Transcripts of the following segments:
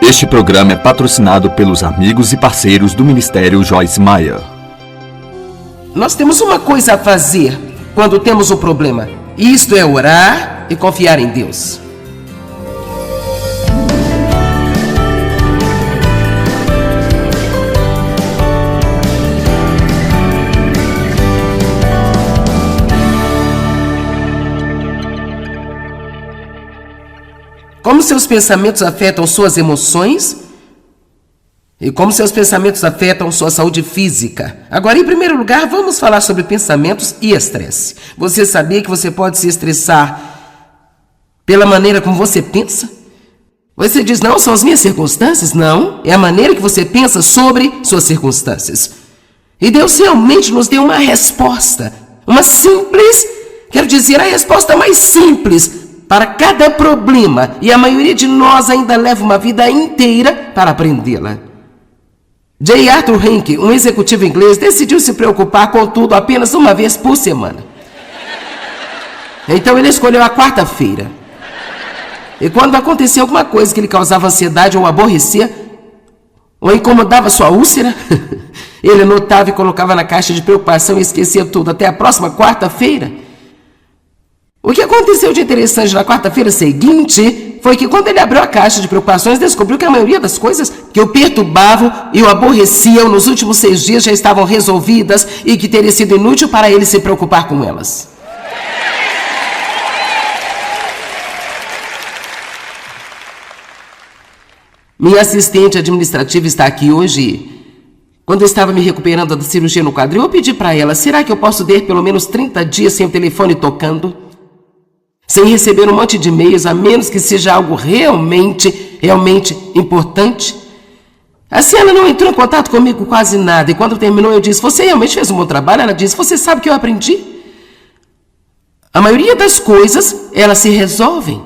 Este programa é patrocinado pelos amigos e parceiros do Ministério Joyce Meyer. Nós temos uma coisa a fazer quando temos um problema. Isto é orar e confiar em Deus. Como seus pensamentos afetam suas emoções e como seus pensamentos afetam sua saúde física. Agora, em primeiro lugar, vamos falar sobre pensamentos e estresse. Você sabia que você pode se estressar pela maneira como você pensa? Você diz, não, são as minhas circunstâncias? Não, é a maneira que você pensa sobre suas circunstâncias. E Deus realmente nos deu uma resposta, uma simples, quero dizer, a resposta mais simples para cada problema, e a maioria de nós ainda leva uma vida inteira para aprendê-la. J. Arthur Henke, um executivo inglês, decidiu se preocupar com tudo apenas uma vez por semana. Então ele escolheu a quarta-feira. E quando acontecia alguma coisa que lhe causava ansiedade ou aborrecia, ou incomodava sua úlcera, ele anotava e colocava na caixa de preocupação e esquecia tudo até a próxima quarta-feira. O que aconteceu de interessante na quarta-feira seguinte foi que quando ele abriu a caixa de preocupações, descobriu que a maioria das coisas que o perturbavam e o aborreciam nos últimos 6 dias já estavam resolvidas e que teria sido inútil para ele se preocupar com elas. Minha assistente administrativa está aqui hoje. Quando eu estava me recuperando da cirurgia no quadril, eu pedi para ela, será que eu posso ter pelo menos 30 dias sem o telefone tocando? Sem receber um monte de e-mails, a menos que seja algo realmente importante. Assim ela não entrou em contato comigo quase nada. E quando terminou eu disse, você realmente fez um bom trabalho? Ela disse, você sabe que eu aprendi? A maioria das coisas, elas se resolvem.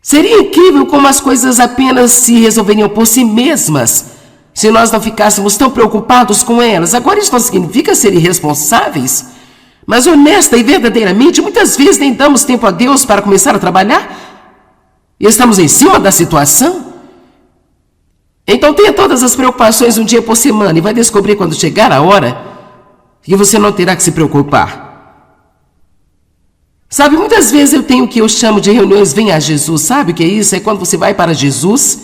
Seria incrível como as coisas apenas se resolveriam por si mesmas, se nós não ficássemos tão preocupados com elas. Agora isso não significa ser irresponsáveis, mas honesta e verdadeiramente, muitas vezes nem damos tempo a Deus para começar a trabalhar. E estamos em cima da situação. Então tenha todas as preocupações um dia por semana e vai descobrir quando chegar a hora que você não terá que se preocupar. Sabe, muitas vezes eu tenho o que eu chamo de reuniões Venha a Jesus. Sabe o que é isso? É quando você vai para Jesus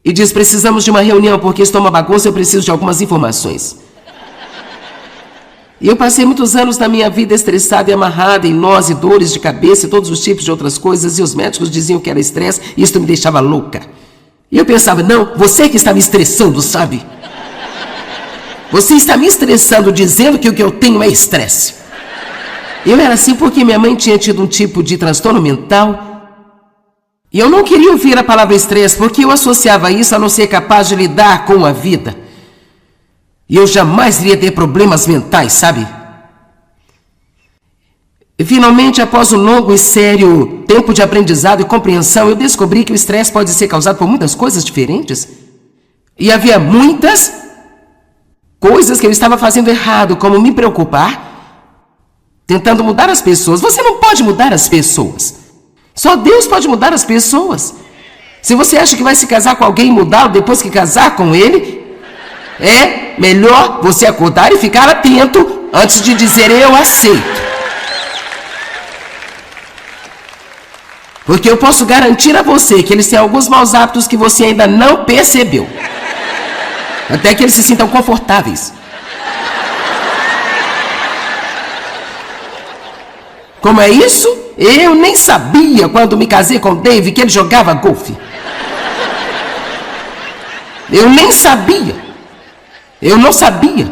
e diz, precisamos de uma reunião porque estou uma bagunça, eu preciso de algumas informações. E eu passei muitos anos da minha vida estressada e amarrada em nós e dores de cabeça e todos os tipos de outras coisas, e os médicos diziam que era estresse e isso me deixava louca. E eu pensava, não, você que está me estressando, sabe? Você está me estressando dizendo que o que eu tenho é estresse. Eu era assim porque minha mãe tinha tido um tipo de transtorno mental e eu não queria ouvir a palavra estresse porque eu associava isso a não ser capaz de lidar com a vida. E eu jamais iria ter problemas mentais, sabe? E finalmente, após um longo e sério tempo de aprendizado e compreensão, eu descobri que o estresse pode ser causado por muitas coisas diferentes. E havia muitas coisas que eu estava fazendo errado, como me preocupar, tentando mudar as pessoas. Você não pode mudar as pessoas. Só Deus pode mudar as pessoas. Se você acha que vai se casar com alguém e mudá-lo depois que casar com ele, é melhor você acordar e ficar atento antes de dizer eu aceito. Porque eu posso garantir a você que eles têm alguns maus hábitos que você ainda não percebeu. Até que eles se sintam confortáveis. Como é isso? Eu nem sabia quando me casei com o Dave que ele jogava golfe. Eu nem sabia. Eu não sabia,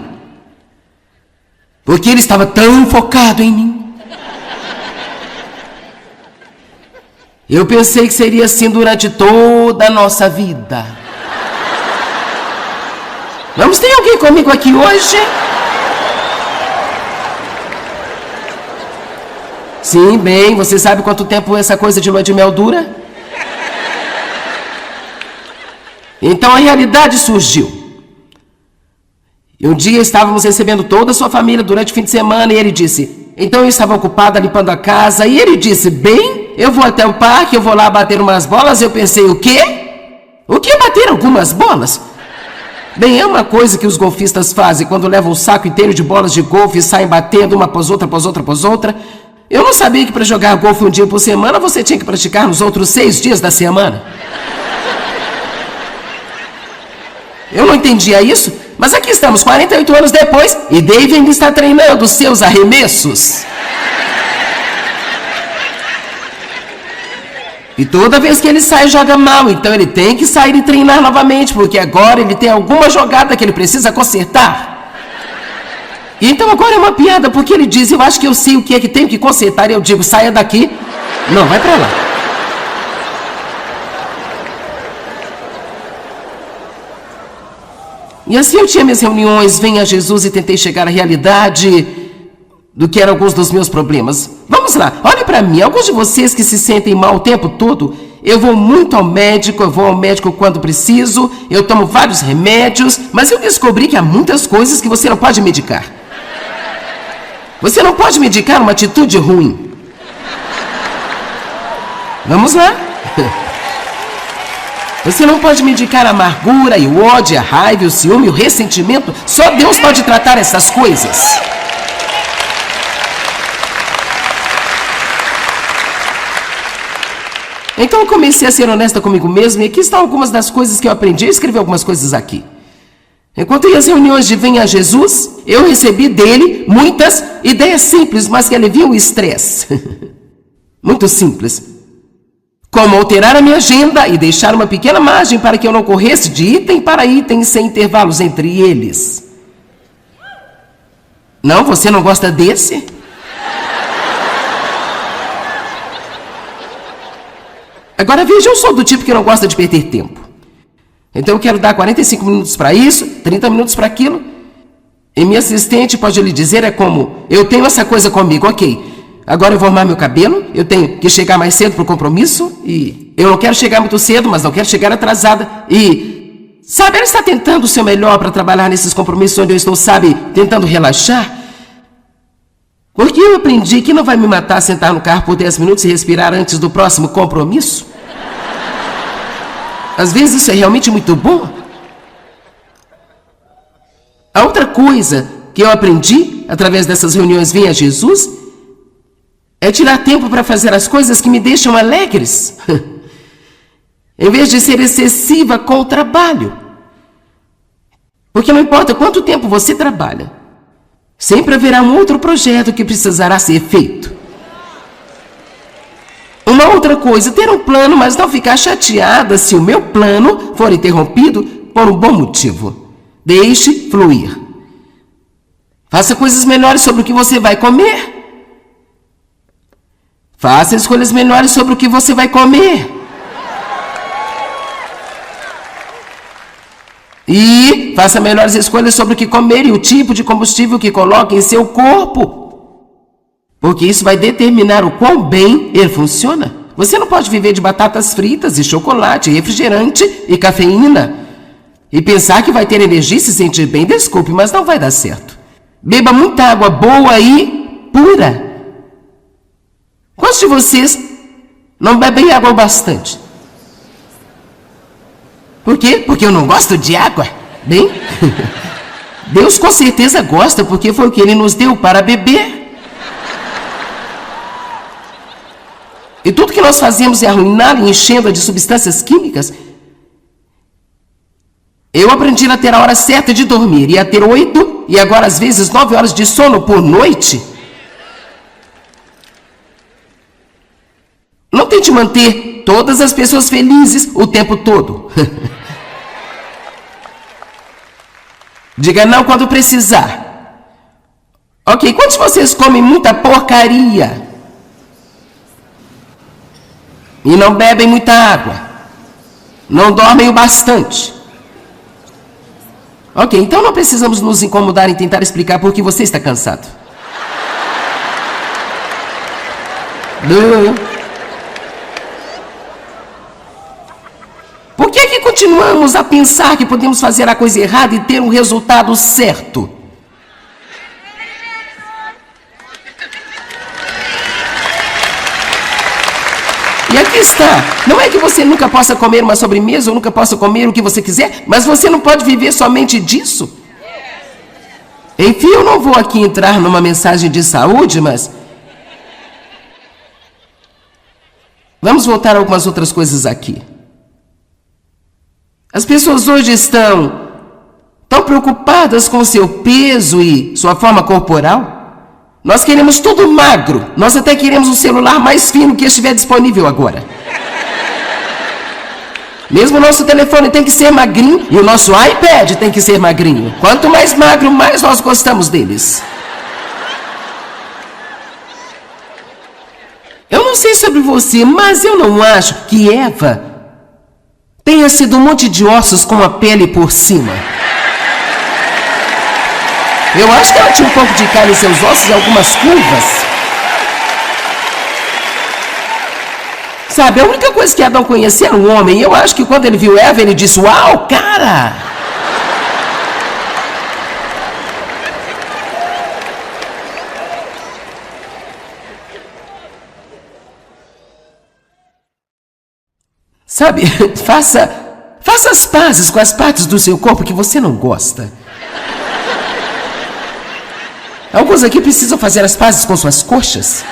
porque ele estava tão focado em mim. Eu pensei que seria assim durante toda a nossa vida. Vamos, tem alguém comigo aqui hoje? Sim, bem, você sabe quanto tempo essa coisa de lua de mel dura? Então a realidade surgiu. E um dia estávamos recebendo toda a sua família durante o fim de semana e ele disse, então eu estava ocupada limpando a casa e ele disse, bem, eu vou até o parque, eu vou lá bater umas bolas. Eu pensei, o quê? O que bater algumas bolas? Bem, é uma coisa que os golfistas fazem quando levam o saco inteiro de bolas de golfe e saem batendo uma após outra, após outra, após outra. Eu não sabia que para jogar golfe um dia por semana, você tinha que praticar nos outros 6 dias da semana. Eu não entendia isso, mas aqui estamos, 48 anos depois, e Dave ainda está treinando seus arremessos. E toda vez que ele sai, joga mal, então ele tem que sair e treinar novamente, porque agora ele tem alguma jogada que ele precisa consertar. E então agora é uma piada, porque ele diz, eu acho que eu sei o que é que tenho que consertar, e eu digo, saia daqui. Não, vai pra lá. E assim eu tinha minhas reuniões, venha Jesus, e tentei chegar à realidade do que eram alguns dos meus problemas. Vamos lá, olhe pra mim, alguns de vocês que se sentem mal o tempo todo, eu vou muito ao médico, eu vou ao médico quando preciso, eu tomo vários remédios, mas eu descobri que há muitas coisas que você não pode medicar. Você não pode medicar uma atitude ruim. Vamos lá. Você não pode medicar a amargura e o ódio, a raiva, o ciúme, o ressentimento. Só Deus pode tratar essas coisas. Então eu comecei a ser honesta comigo mesmo, e aqui estão algumas das coisas que eu aprendi. Eu escrevi algumas coisas aqui. Enquanto ia às reuniões de Venha Jesus, eu recebi dele muitas ideias simples, mas que aliviam o estresse. Muito simples. Como alterar a minha agenda e deixar uma pequena margem para que eu não corresse de item para item sem intervalos entre eles. Não, você não gosta desse? Agora veja, eu sou do tipo que não gosta de perder tempo. Então eu quero dar 45 minutos para isso, 30 minutos para aquilo. E minha assistente pode lhe dizer, é como, eu tenho essa coisa comigo, ok. Agora eu vou arrumar meu cabelo, eu tenho que chegar mais cedo para o compromisso, e eu não quero chegar muito cedo, mas não quero chegar atrasada. E, sabe, ela está tentando o seu melhor para trabalhar nesses compromissos onde eu estou, sabe, tentando relaxar. Porque eu aprendi que não vai me matar sentar no carro por 10 minutos e respirar antes do próximo compromisso. Às vezes isso é realmente muito bom. A outra coisa que eu aprendi através dessas reuniões Venha Jesus é tirar tempo para fazer as coisas que me deixam alegres, em vez de ser excessiva com o trabalho. Porque não importa quanto tempo você trabalha, sempre haverá um outro projeto que precisará ser feito. Uma outra coisa, ter um plano, mas não ficar chateada se o meu plano for interrompido por um bom motivo. Deixe fluir. Faça coisas melhores sobre o que você vai comer. Faça escolhas melhores sobre o que você vai comer. E faça melhores escolhas sobre o que comer e o tipo de combustível que coloque em seu corpo. Porque isso vai determinar o quão bem ele funciona. Você não pode viver de batatas fritas e chocolate, refrigerante e cafeína. E pensar que vai ter energia e se sentir bem, desculpe, mas não vai dar certo. Beba muita água boa e pura. Quantos de vocês não bebem água bastante? Por quê? Porque eu não gosto de água? Bem, Deus com certeza gosta, porque foi o que Ele nos deu para beber. E tudo que nós fazemos é arruiná-la e enchendo-a de substâncias químicas. Eu aprendi a ter a hora certa de dormir, e a ter 8 e agora às vezes 9 horas de sono por noite. Não tente manter todas as pessoas felizes o tempo todo. Diga não quando precisar. Ok, quantos de vocês comem muita porcaria? E não bebem muita água? Não dormem o bastante? Ok, então não precisamos nos incomodar em tentar explicar por que você está cansado. Por que é que continuamos a pensar que podemos fazer a coisa errada e ter um resultado certo? gosta. Não é que você nunca possa comer uma sobremesa ou nunca possa comer o que você quiser, mas você não pode viver somente disso. Enfim, eu não vou aqui entrar numa mensagem de saúde, mas vamos voltar a algumas outras coisas aqui. As pessoas hoje estão tão preocupadas com seu peso e sua forma corporal. Nós queremos tudo magro. Nós até queremos um celular mais fino que estiver disponível agora. Mesmo o nosso telefone tem que ser magrinho e o nosso iPad tem que ser magrinho. Quanto mais magro, mais nós gostamos deles. Eu não sei sobre você, mas eu não acho que Eva tenha sido um monte de ossos com a pele por cima. Eu acho que ela tinha um pouco de carne em seus ossos e algumas curvas. Sabe, a única coisa que Adão conhecia era um homem. E eu acho que quando ele viu Eva, ele disse: uau, cara! Sabe, faça as pazes com as partes do seu corpo que você não gosta. Alguns aqui precisam fazer as pazes com suas coxas.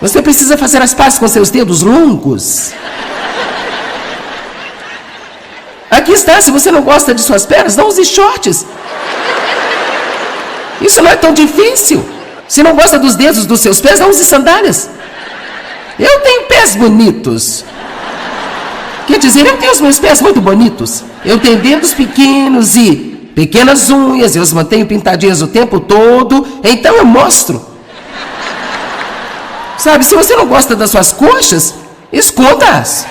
Você precisa fazer as pazes com seus dedos longos. Aqui está, se você não gosta de suas pernas, não use shorts. Isso não é tão difícil. Se não gosta dos dedos dos seus pés, não use sandálias. Eu tenho pés bonitos. Quer dizer, eu tenho os meus pés muito bonitos. Eu tenho dedos pequenos e pequenas unhas, eu os mantenho pintadinhas o tempo todo, então eu mostro. Sabe, se você não gosta das suas coxas, esconda-as.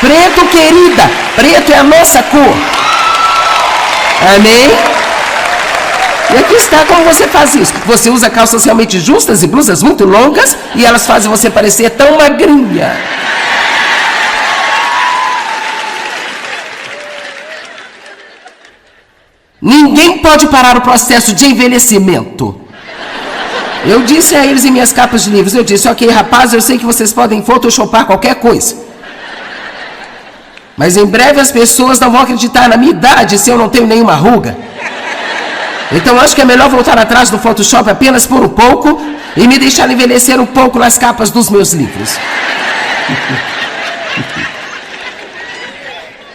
Preto, querida, preto é a nossa cor. Amém? E aqui está como você faz isso. Você usa calças realmente justas e blusas muito longas e elas fazem você parecer tão magrinha. Ninguém pode parar o processo de envelhecimento. Eu disse a eles em minhas capas de livros, eu disse: ok, rapazes, eu sei que vocês podem photoshopar qualquer coisa, mas em breve as pessoas não vão acreditar na minha idade se eu não tenho nenhuma ruga. Então acho que é melhor voltar atrás do Photoshop apenas por um pouco e me deixar envelhecer um pouco nas capas dos meus livros.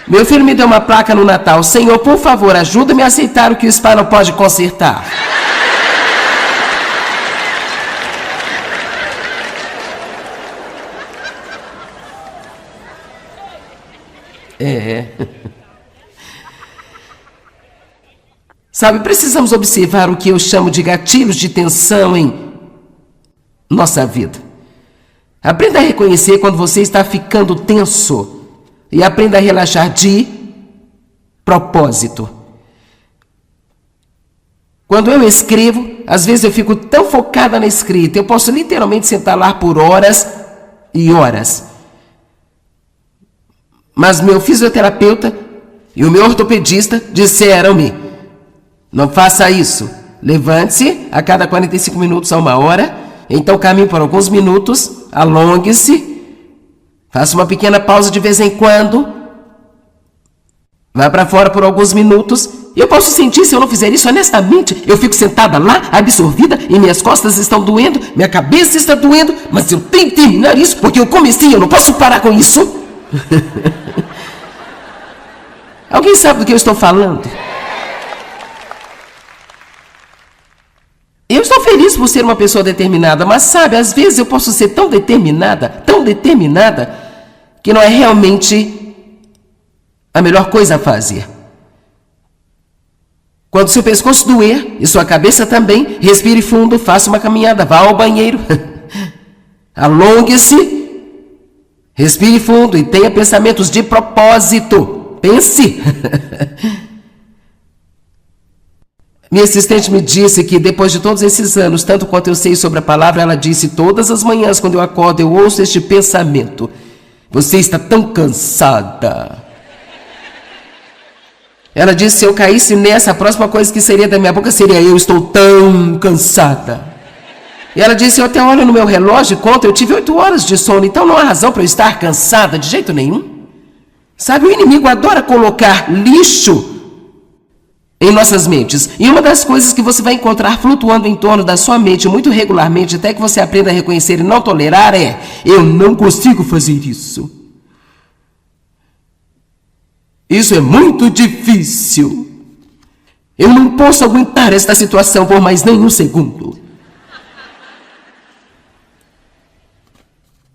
Meu filho me deu uma placa no Natal: Senhor, por favor, ajuda-me a aceitar o que o spa não pode consertar. Sabe, precisamos observar o que eu chamo de gatilhos de tensão em nossa vida. Aprenda a reconhecer quando você está ficando tenso e aprenda a relaxar de propósito. Quando eu escrevo, às vezes eu fico tão focada na escrita, eu posso literalmente sentar lá por horas e horas. Mas meu fisioterapeuta e o meu ortopedista disseram-me: não faça isso. Levante-se a cada 45 minutos a 1 hora. Então caminhe por alguns minutos, alongue-se, faça uma pequena pausa de vez em quando, vá para fora por alguns minutos. Eu posso sentir, se eu não fizer isso honestamente, eu fico sentada lá, absorvida, e minhas costas estão doendo, minha cabeça está doendo, mas eu tenho que terminar isso, porque eu comecei, eu não posso parar com isso. Alguém sabe do que eu estou falando? Eu estou feliz por ser uma pessoa determinada, mas sabe, às vezes eu posso ser tão determinada, que não é realmente a melhor coisa a fazer. Quando seu pescoço doer e sua cabeça também, respire fundo, faça uma caminhada, vá ao banheiro, alongue-se, respire fundo e tenha pensamentos de propósito. Pense. Minha assistente me disse que depois de todos esses anos, tanto quanto eu sei sobre a palavra, ela disse: todas as manhãs quando eu acordo eu ouço este pensamento: você está tão cansada. Ela disse: se eu caísse nessa, a próxima coisa que seria da minha boca seria: eu estou tão cansada. E ela disse: eu até olho no meu relógio e conto, eu tive 8 horas de sono, então não há razão para eu estar cansada de jeito nenhum. Sabe, o inimigo adora colocar lixo em nossas mentes. E uma das coisas que você vai encontrar flutuando em torno da sua mente muito regularmente, até que você aprenda a reconhecer e não tolerar, é: eu não consigo fazer isso. Isso é muito difícil. Eu não posso aguentar esta situação por mais nenhum segundo.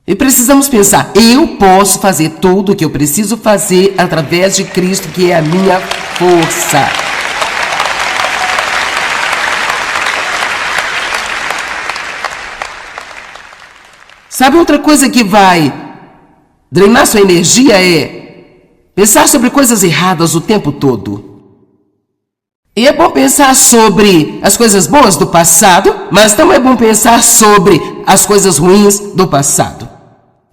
E precisamos pensar: eu posso fazer tudo o que eu preciso fazer através de Cristo, que é a minha força. Sabe, outra coisa que vai drenar sua energia é pensar sobre coisas erradas o tempo todo. E é bom pensar sobre as coisas boas do passado, mas também é bom pensar sobre as coisas ruins do passado.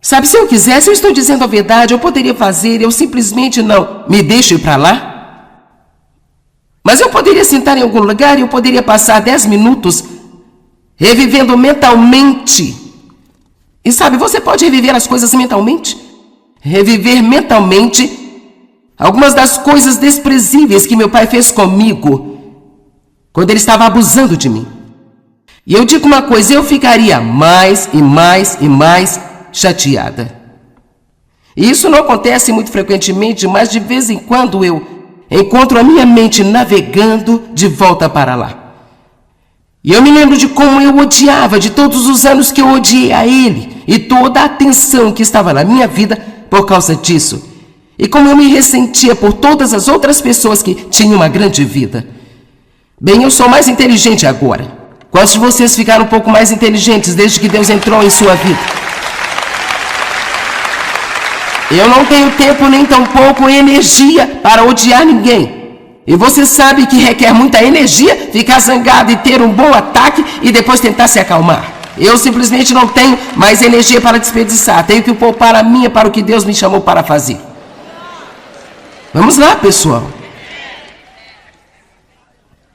Sabe, se eu quisesse, eu estou dizendo a verdade, eu poderia fazer, eu simplesmente não me deixo ir para lá. Mas eu poderia sentar em algum lugar e eu poderia passar 10 minutos revivendo mentalmente. E sabe, você pode reviver as coisas mentalmente. Reviver mentalmente algumas das coisas desprezíveis que meu pai fez comigo quando ele estava abusando de mim. E eu digo uma coisa: eu ficaria mais e mais e mais chateada. E isso não acontece muito frequentemente, mas de vez em quando eu encontro a minha mente navegando de volta para lá. E eu me lembro de como eu odiava, de todos os anos que eu odiei a ele, e toda a atenção que estava na minha vida por causa disso. E como eu me ressentia por todas as outras pessoas que tinham uma grande vida. Bem, eu sou mais inteligente agora. Quantos de vocês ficaram um pouco mais inteligentes desde que Deus entrou em sua vida? Eu não tenho tempo nem tampouco energia para odiar ninguém. E você sabe que requer muita energia ficar zangado e ter um bom ataque e depois tentar se acalmar. Eu simplesmente não tenho mais energia para desperdiçar. Tenho que poupar a minha para o que Deus me chamou para fazer. Vamos lá, pessoal.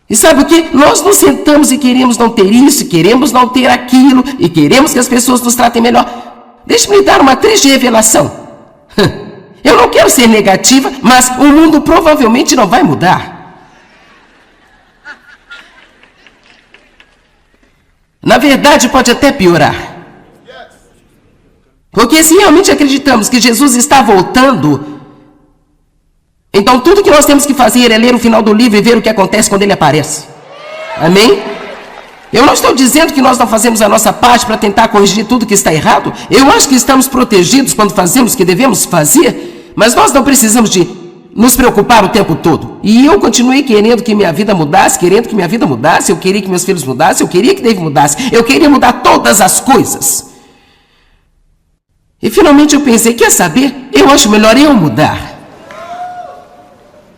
E sabe o que? Nós nos sentamos e queremos não ter isso, queremos não ter aquilo, e queremos que as pessoas nos tratem melhor. Deixe-me dar uma triste revelação. Eu não quero ser negativa, mas o mundo provavelmente não vai mudar. Na verdade, pode até piorar. Porque se realmente acreditamos que Jesus está voltando, então tudo que nós temos que fazer é ler o final do livro e ver o que acontece quando ele aparece. Amém? Eu não estou dizendo que nós não fazemos a nossa parte para tentar corrigir tudo que está errado. Eu acho que estamos protegidos quando fazemos o que devemos fazer, mas nós não precisamos de nos preocupar o tempo todo. E eu continuei querendo que minha vida mudasse, eu queria que meus filhos mudassem, eu queria que David mudasse, eu queria mudar todas as coisas. E finalmente eu pensei: quer saber? Eu acho melhor eu mudar.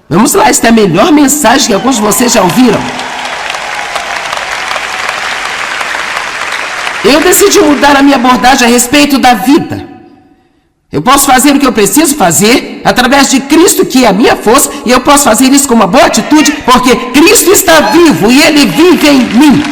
Vamos lá, esta é a melhor mensagem que alguns de vocês já ouviram. Eu decidi mudar a minha abordagem a respeito da vida. Eu posso fazer o que eu preciso fazer através de Cristo, que é a minha força, e eu posso fazer isso com uma boa atitude, porque Cristo está vivo e Ele vive em mim.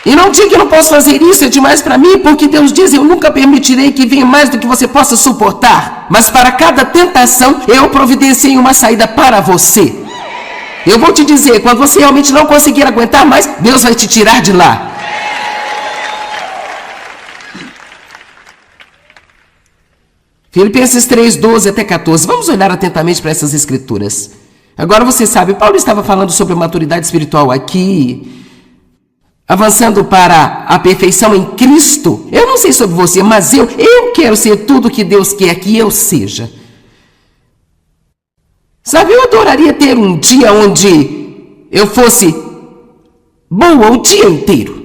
E não diga que eu não posso fazer isso, é demais para mim, porque Deus diz: eu nunca permitirei que venha mais do que você possa suportar. Mas para cada tentação, eu providenciei uma saída para você. Eu vou te dizer, quando você realmente não conseguir aguentar mais, Deus vai te tirar de lá. Filipenses 3, 12 até 14. Vamos olhar atentamente para essas escrituras. Agora você sabe, Paulo estava falando sobre a maturidade espiritual aqui, avançando para a perfeição em Cristo. Eu não sei sobre você, mas eu quero ser tudo que Deus quer que eu seja. Sabe, eu adoraria ter um dia onde eu fosse boa o dia inteiro.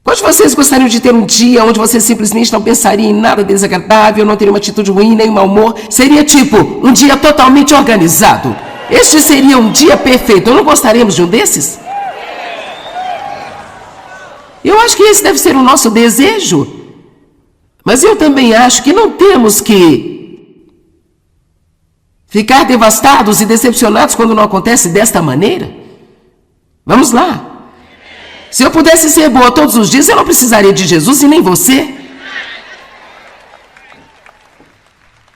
Quantos de vocês gostariam de ter um dia onde você simplesmente não pensaria em nada desagradável, não teria uma atitude ruim, nem mau humor? Seria tipo um dia totalmente organizado. Este seria um dia perfeito. Não gostaríamos de um desses? Eu acho que esse deve ser o nosso desejo. Mas eu também acho que não temos que Ficar devastados e decepcionados quando não acontece desta maneira? Vamos lá. Se eu pudesse ser boa todos os dias, eu não precisaria de Jesus e nem você.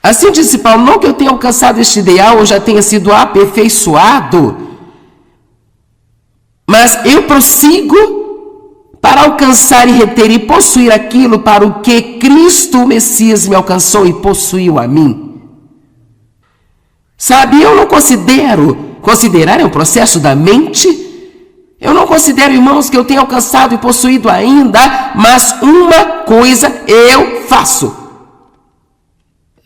Assim disse Paulo, não que eu tenha alcançado este ideal ou já tenha sido aperfeiçoado, mas eu prossigo para alcançar e reter e possuir aquilo para o que Cristo, o Messias, me alcançou e possuiu a mim. Sabe, eu não considerar é um processo da mente. Eu não considero, irmãos, que eu tenha alcançado e possuído ainda, mas uma coisa eu faço.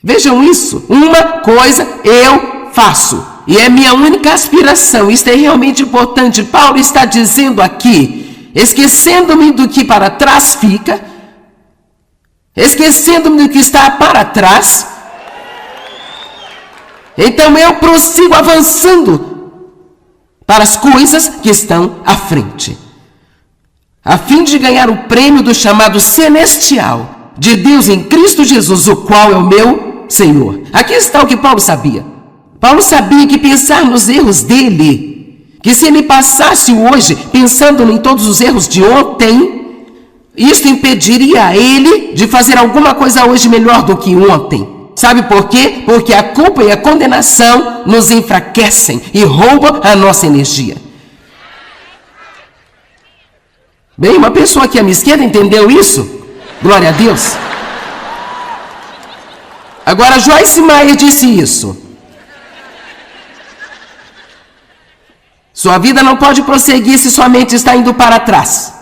Vejam isso, uma coisa eu faço. E é minha única aspiração, isto é realmente importante. Paulo está dizendo aqui, esquecendo-me do que para trás fica, esquecendo-me do que está para trás, então eu prossigo avançando para as coisas que estão à frente, a fim de ganhar o prêmio do chamado celestial de Deus em Cristo Jesus, o qual é o meu Senhor. Aqui está o que Paulo sabia. Paulo sabia que pensar nos erros dele, que se ele passasse hoje pensando em todos os erros de ontem, isto impediria a ele de fazer alguma coisa hoje melhor do que ontem. Sabe por quê? Porque a culpa e a condenação nos enfraquecem e roubam a nossa energia. Bem, uma pessoa aqui à minha esquerda entendeu isso? Glória a Deus. Agora, Joyce Meyer disse isso. Sua vida não pode prosseguir se sua mente está indo para trás.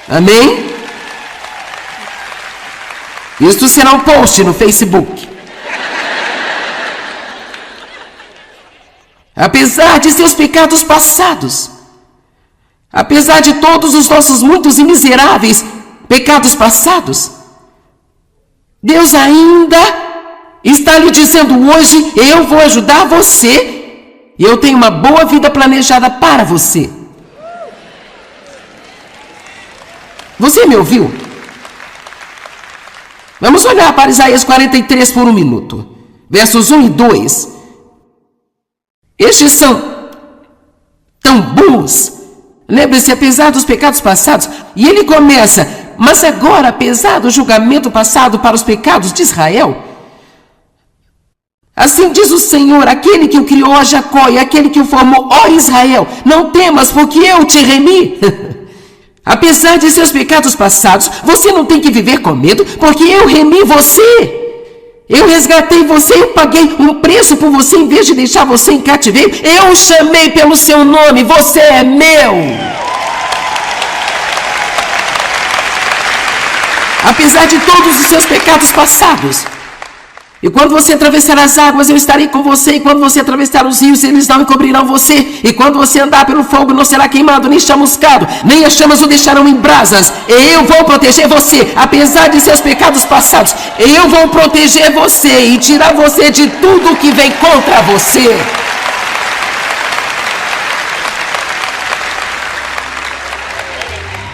Amém? Isto será um post no Facebook. Apesar de seus pecados passados, apesar de todos os nossos muitos e miseráveis pecados passados, Deus ainda está lhe dizendo hoje, eu vou ajudar você e eu tenho uma boa vida planejada para você. Você me ouviu? Vamos olhar para Isaías 43 por um minuto. Versos 1 e 2. Estes são tão bons. Lembre-se, apesar dos pecados passados. E ele começa, mas agora, apesar do julgamento passado para os pecados de Israel, assim diz o Senhor, aquele que o criou a Jacó e aquele que o formou, ó Israel, não temas, porque eu te remi. Apesar de seus pecados passados, você não tem que viver com medo, porque eu remi você. Eu resgatei você, eu paguei um preço por você em vez de deixar você em cativeiro. Eu o chamei pelo seu nome, você é meu. Apesar de todos os seus pecados passados. E quando você atravessar as águas, eu estarei com você. E quando você atravessar os rios, eles não encobrirão você. E quando você andar pelo fogo, não será queimado, nem chamuscado, nem as chamas o deixarão em brasas. Eu vou proteger você, apesar de seus pecados passados. Eu vou proteger você e tirar você de tudo que vem contra você.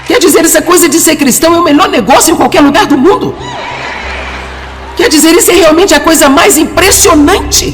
Quer dizer, essa coisa de ser cristão é o melhor negócio em qualquer lugar do mundo. Quer dizer, isso é realmente a coisa mais impressionante.